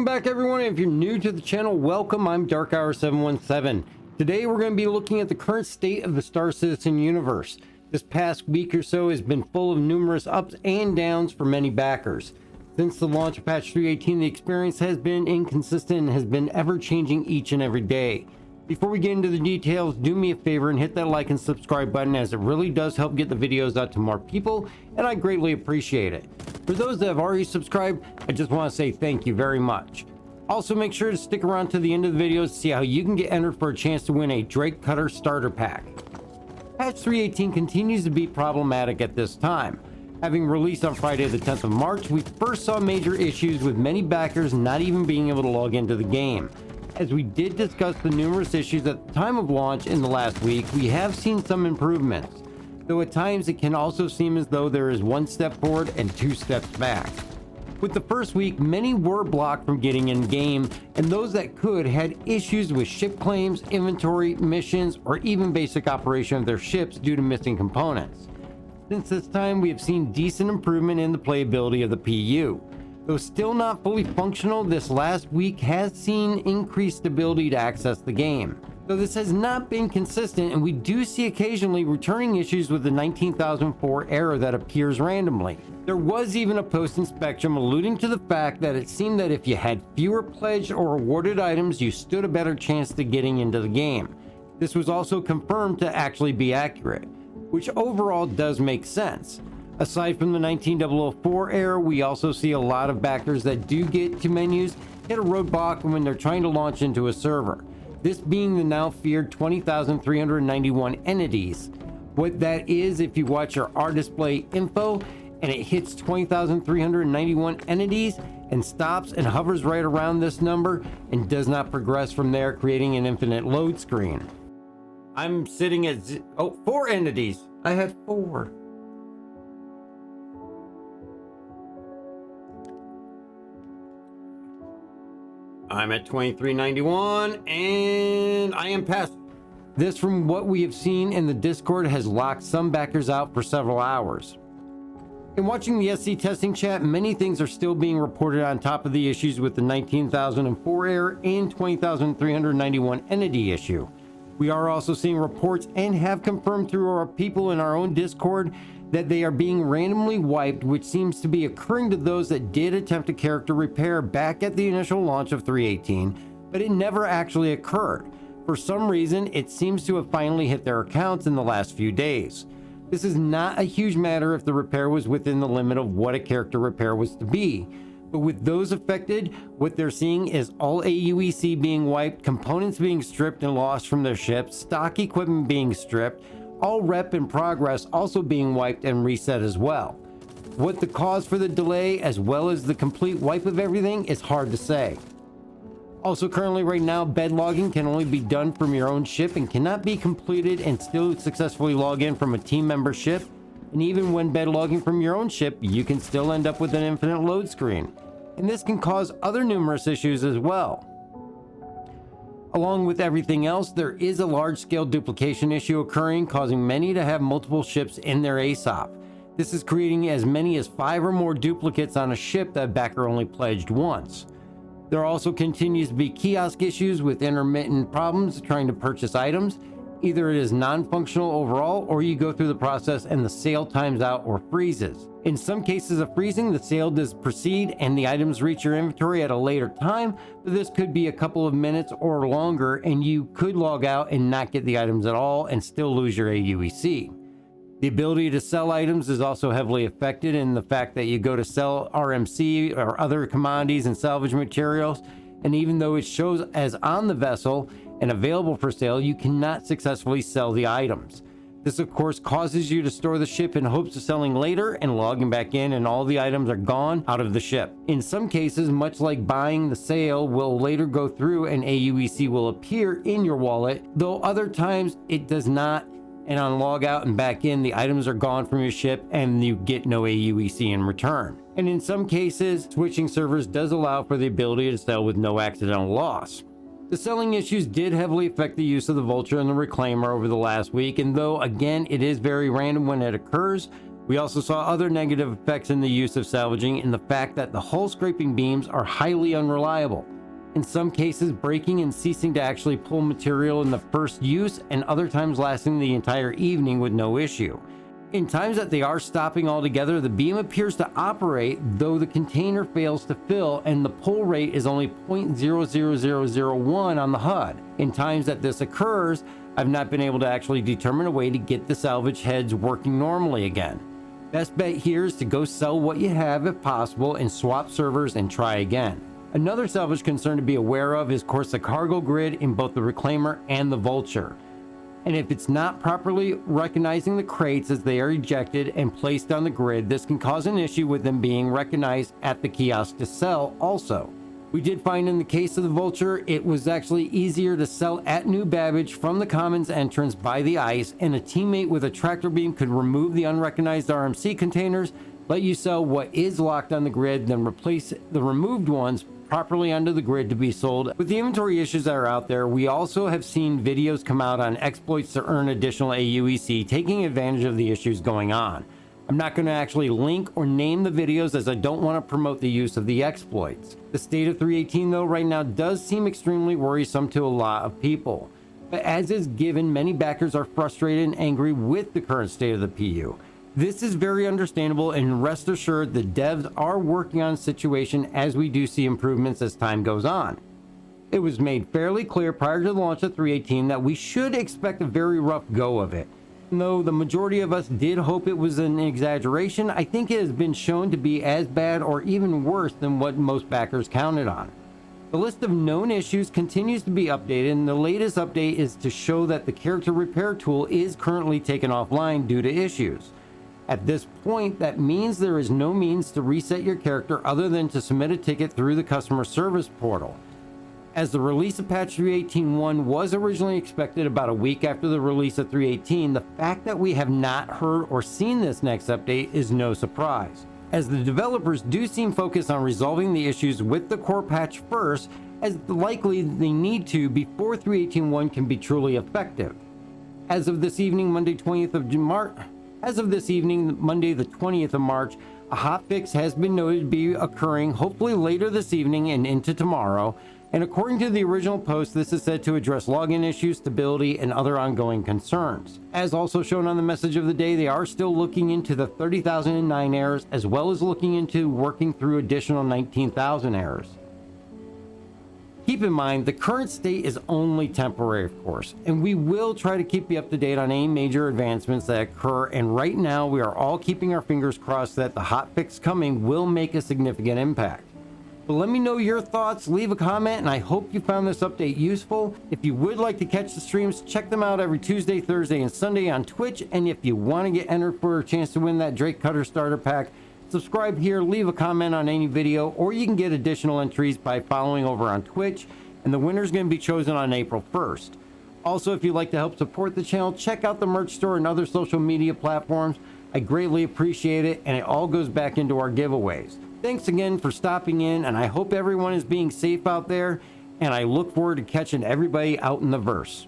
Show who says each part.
Speaker 1: Welcome back, everyone. If you're new to the channel, welcome. I'm DarkHour717. Today we're going to be looking at the current state of the Star Citizen universe. This past week or so has been full of numerous ups and downs for many backers. Since the launch of patch 3.18, the experience has been inconsistent and has been ever changing each and every day. Before we get into the details, do me a favor and hit that like and subscribe button, as it really does help get the videos out to more people, and I greatly appreciate it. For those that have already subscribed, I just want to say thank you very much. Also, make sure to stick around to the end of the video to see how you can get entered for a chance to win a Drake Cutter starter pack. Patch 3.18 continues to be problematic at this time. Having released on Friday the 10th of March, we first saw major issues with many backers not even being able to log into the game. As we did discuss the numerous issues at the time of launch in the last week, we have seen some improvements, though at times it can also seem as though there is one step forward and two steps back. With the first week, many were blocked from getting in game, and those that could had issues with ship claims, inventory, missions, or even basic operation of their ships due to missing components. Since this time, we have seen decent improvement in the playability of the PU. Though still not fully functional, this last week has seen increased ability to access the game. Though this has not been consistent, and we do see occasionally returning issues with the 19,004 error that appears randomly. There was even a post in Spectrum alluding to the fact that it seemed that if you had fewer pledged or awarded items, you stood a better chance to getting into the game. This was also confirmed to actually be accurate, which overall does make sense. Aside from the 19,004 error, we also see a lot of backers that do get to menus hit a roadblock when they're trying to launch into a server. This being the now feared 20,391 entities. What that is, if you watch your R display info and it hits 20,391 entities and stops and hovers right around this number and does not progress from there, creating an infinite load screen. I'm sitting at 4 entities. I had 4. I'm at 2391 and I am past. This, from what we have seen in the Discord, has locked some backers out for several hours. In watching the SC testing chat, many things are still being reported on top of the issues with the 19,004 error and 20,391 entity issue. We are also seeing reports and have confirmed through our people in our own Discord that they are being randomly wiped, which seems to be occurring to those that did attempt a character repair back at the initial launch of 3.18, but it never actually occurred. For some reason, it seems to have finally hit their accounts in the last few days. This is not a huge matter if the repair was within the limit of what a character repair was to be, but with those affected, what they're seeing is all AUEC being wiped, components being stripped and lost from their ships, stock equipment being stripped, all rep in progress also being wiped and reset as well. What the cause for the delay, as well as the complete wipe of everything, is hard to say. Also, currently right now, bed logging can only be done from your own ship and cannot be completed and still successfully log in from a team member ship. And even when bed logging from your own ship, you can still end up with an infinite load screen. And this can cause other numerous issues as well. Along with everything else, there is a large-scale duplication issue occurring, causing many to have multiple ships in their ASOP. This is creating as many as 5 or more duplicates on a ship that backer only pledged once. There also continues to be kiosk issues with intermittent problems trying to purchase items. Either it is non-functional overall, or you go through the process and the sale times out or freezes. In some cases of freezing, the sale does proceed and the items reach your inventory at a later time, but this could be a couple of minutes or longer, and you could log out and not get the items at all and still lose your AUEC. The ability to sell items is also heavily affected in the fact that you go to sell RMC or other commodities and salvage materials, and even though it shows as on the vessel and available for sale, you cannot successfully sell the items. This of course causes you to store the ship in hopes of selling later and logging back in, and all the items are gone out of the ship. In some cases, much like buying, the sale will later go through and AUEC will appear in your wallet, though other times it does not, and on log out and back in, the items are gone from your ship and you get no AUEC in return. And in some cases, switching servers does allow for the ability to sell with no accidental loss. The selling issues did heavily affect the use of the Vulture and the Reclaimer over the last week, and though again it is very random when it occurs, We also saw other negative effects in the use of salvaging in the fact that the hull scraping beams are highly unreliable. In some cases, breaking and ceasing to actually pull material in the first use, and other times lasting the entire evening with no issue. In times that they are stopping altogether, the beam appears to operate, though the container fails to fill and the pull rate is only 0.00001 on the HUD. In times that this occurs, I've not been able to actually determine a way to get the salvage heads working normally again. Best bet here is to go sell what you have if possible and swap servers and try again. Another salvage concern to be aware of is, of course, the cargo grid in both the Reclaimer and the Vulture. And if it's not properly recognizing the crates as they are ejected and placed on the grid, this can cause an issue with them being recognized at the kiosk to sell also. We did find in the case of the Vulture, it was actually easier to sell at New Babbage from the Commons entrance by the ice, and a teammate with a tractor beam could remove the unrecognized RMC containers, let you sell what is locked on the grid, then replace the removed ones properly onto the grid to be sold. With the inventory issues that are out there, we also have seen videos come out on exploits to earn additional AUEC, taking advantage of the issues going on. I'm not going to actually link or name the videos as I don't want to promote the use of the exploits. The state of 318 though right now does seem extremely worrisome to a lot of people. But as is given, many backers are frustrated and angry with the current state of the PU. This is very understandable, and rest assured the devs are working on the situation as we do see improvements as time goes on. It was made fairly clear prior to the launch of 318 that we should expect a very rough go of it. And though the majority of us did hope it was an exaggeration, I think it has been shown to be as bad or even worse than what most backers counted on. The list of known issues continues to be updated, and the latest update is to show that the character repair tool is currently taken offline due to issues. At this point, that means there is no means to reset your character other than to submit a ticket through the customer service portal. As the release of patch 3.18.1 was originally expected about a week after the release of 3.18, the fact that we have not heard or seen this next update is no surprise, as the developers do seem focused on resolving the issues with the core patch first, as likely they need to before 3.18.1 can be truly effective. As of this evening, Monday the 20th of March, a hotfix has been noted to be occurring hopefully later this evening and into tomorrow, and according to the original post, this is said to address login issues, stability, and other ongoing concerns. As also shown on the message of the day, they are still looking into the 30,009 errors, as well as looking into working through additional 19,000 errors. Keep in mind, the current state is only temporary, of course, and we will try to keep you up to date on any major advancements that occur, and right now we are all keeping our fingers crossed that the hotfix coming will make a significant impact. But let me know your thoughts, leave a comment, and I hope you found this update useful. If you would like to catch the streams, check them out every Tuesday, Thursday, and Sunday on Twitch, and if you want to get entered for a chance to win that Drake Cutter starter pack, subscribe here, leave a comment on any video, or you can get additional entries by following over on Twitch, and the winner is going to be chosen on April 1st. Also, if you'd like to help support the channel, check out the merch store and other social media platforms. I greatly appreciate it, and it all goes back into our giveaways. Thanks again for stopping in, and I hope everyone is being safe out there, and I look forward to catching everybody out in the verse.